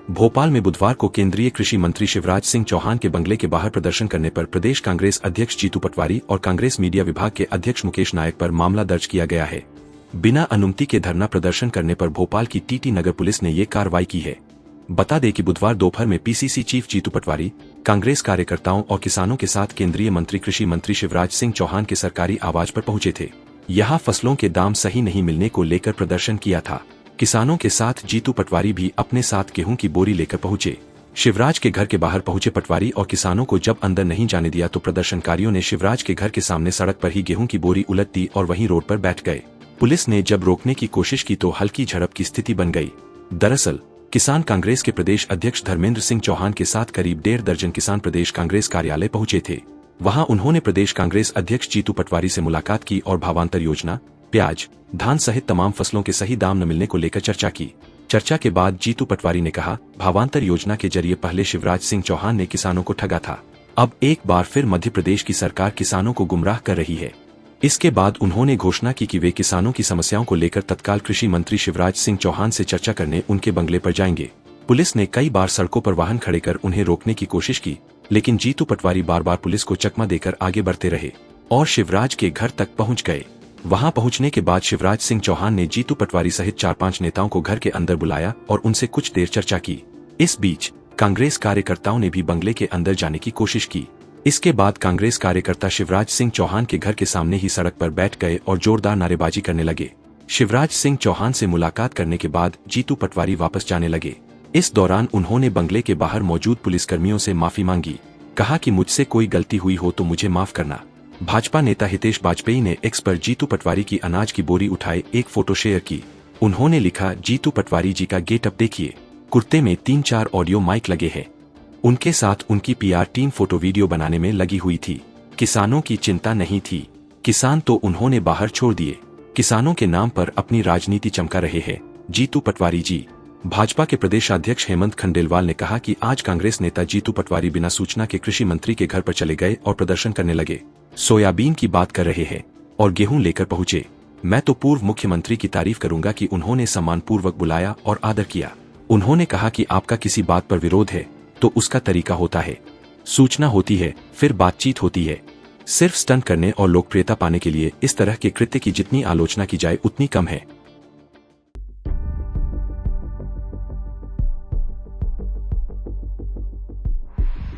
भोपाल में बुधवार को केंद्रीय कृषि मंत्री शिवराज सिंह चौहान के बंगले के बाहर प्रदर्शन करने पर प्रदेश कांग्रेस अध्यक्ष जीतू पटवारी और कांग्रेस मीडिया विभाग के अध्यक्ष मुकेश नायक पर मामला दर्ज किया गया है। बिना अनुमति के धरना प्रदर्शन करने पर भोपाल की टीटी नगर पुलिस ने ये कार्रवाई की है। बता दें कि बुधवार दोपहर में पीसीसी चीफ जीतू पटवारी कांग्रेस कार्यकर्ताओं और किसानों के साथ केंद्रीय मंत्री कृषि मंत्री शिवराज सिंह चौहान के सरकारी आवास पर पहुंचे थे। यहां फसलों के दाम सही नहीं मिलने को लेकर प्रदर्शन किया था। किसानों के साथ जीतू पटवारी भी अपने साथ गेहूं की बोरी लेकर पहुंचे। शिवराज के घर के बाहर पहुंचे पटवारी और किसानों को जब अंदर नहीं जाने दिया तो प्रदर्शनकारियों ने शिवराज के घर के सामने सड़क पर ही गेहूं की बोरी उलट दी और वहीं रोड पर बैठ गए। पुलिस ने जब रोकने की कोशिश की तो हल्की झड़प की स्थिति बन गई। दरअसल किसान कांग्रेस के प्रदेश अध्यक्ष धर्मेंद्र सिंह चौहान के साथ करीब 1.5 दर्जन किसान प्रदेश कांग्रेस कार्यालय पहुंचे थे। वहां उन्होंने प्रदेश कांग्रेस अध्यक्ष जीतू पटवारी से मुलाकात की और भावांतर योजना, प्याज, धान सहित तमाम फसलों के सही दाम न मिलने को लेकर चर्चा की। चर्चा के बाद जीतू पटवारी ने कहा, भावांतर योजना के जरिए पहले शिवराज सिंह चौहान ने किसानों को ठगा था, अब एक बार फिर मध्य प्रदेश की सरकार किसानों को गुमराह कर रही है। इसके बाद उन्होंने घोषणा की कि वे किसानों की समस्याओं को लेकर तत्काल कृषि मंत्री शिवराज सिंह चौहान से चर्चा करने उनके बंगले पर जाएंगे। पुलिस ने कई बार सड़कों पर वाहन खड़े कर उन्हें रोकने की कोशिश की, लेकिन जीतू पटवारी बार बार पुलिस को चकमा देकर आगे बढ़ते रहे और शिवराज के घर तक पहुंच गए। वहां पहुंचने के बाद शिवराज सिंह चौहान ने जीतू पटवारी सहित 4-5 नेताओं को घर के अंदर बुलाया और उनसे कुछ देर चर्चा की। इस बीच कांग्रेस कार्यकर्ताओं ने भी बंगले के अंदर जाने की कोशिश की। इसके बाद कांग्रेस कार्यकर्ता शिवराज सिंह चौहान के घर के सामने ही सड़क पर बैठ गए और जोरदार नारेबाजी करने लगे। शिवराज सिंह चौहान से मुलाकात करने के बाद जीतू पटवारी वापस जाने लगे। इस दौरान उन्होंने बंगले के बाहर मौजूद पुलिसकर्मियों से माफी मांगी। कहा कि मुझसे कोई गलती हुई हो तो मुझे माफ करना। भाजपा नेता हितेश वाजपेयी ने एक्स पर जीतू पटवारी की अनाज की बोरी उठाए एक फोटो शेयर की। उन्होंने लिखा, जीतू पटवारी जी का गेटअप देखिए, कुर्ते में 3-4 ऑडियो माइक लगे हैं। उनके साथ उनकी पीआर टीम फोटो वीडियो बनाने में लगी हुई थी। किसानों की चिंता नहीं थी। किसान तो उन्होंने बाहर छोड़ दिए। किसानों के नाम पर अपनी राजनीति चमका रहे हैं जीतू पटवारी जी। भाजपा के प्रदेशाध्यक्ष हेमंत खंडेलवाल ने कहा कि आज कांग्रेस नेता जीतू पटवारी बिना सूचना के कृषि मंत्री के घर पर चले गए और प्रदर्शन करने लगे। सोयाबीन की बात कर रहे हैं और गेहूं लेकर पहुंचे। मैं तो पूर्व मुख्यमंत्री की तारीफ करूंगा कि उन्होंने सम्मानपूर्वक बुलाया और आदर किया। उन्होंने कहा कि आपका किसी बात पर विरोध है तो उसका तरीका होता है, सूचना होती है, फिर बातचीत होती है। सिर्फ स्टंट करने और लोकप्रियता पाने के लिए इस तरह के कृत्य की जितनी आलोचना की जाए उतनी कम है।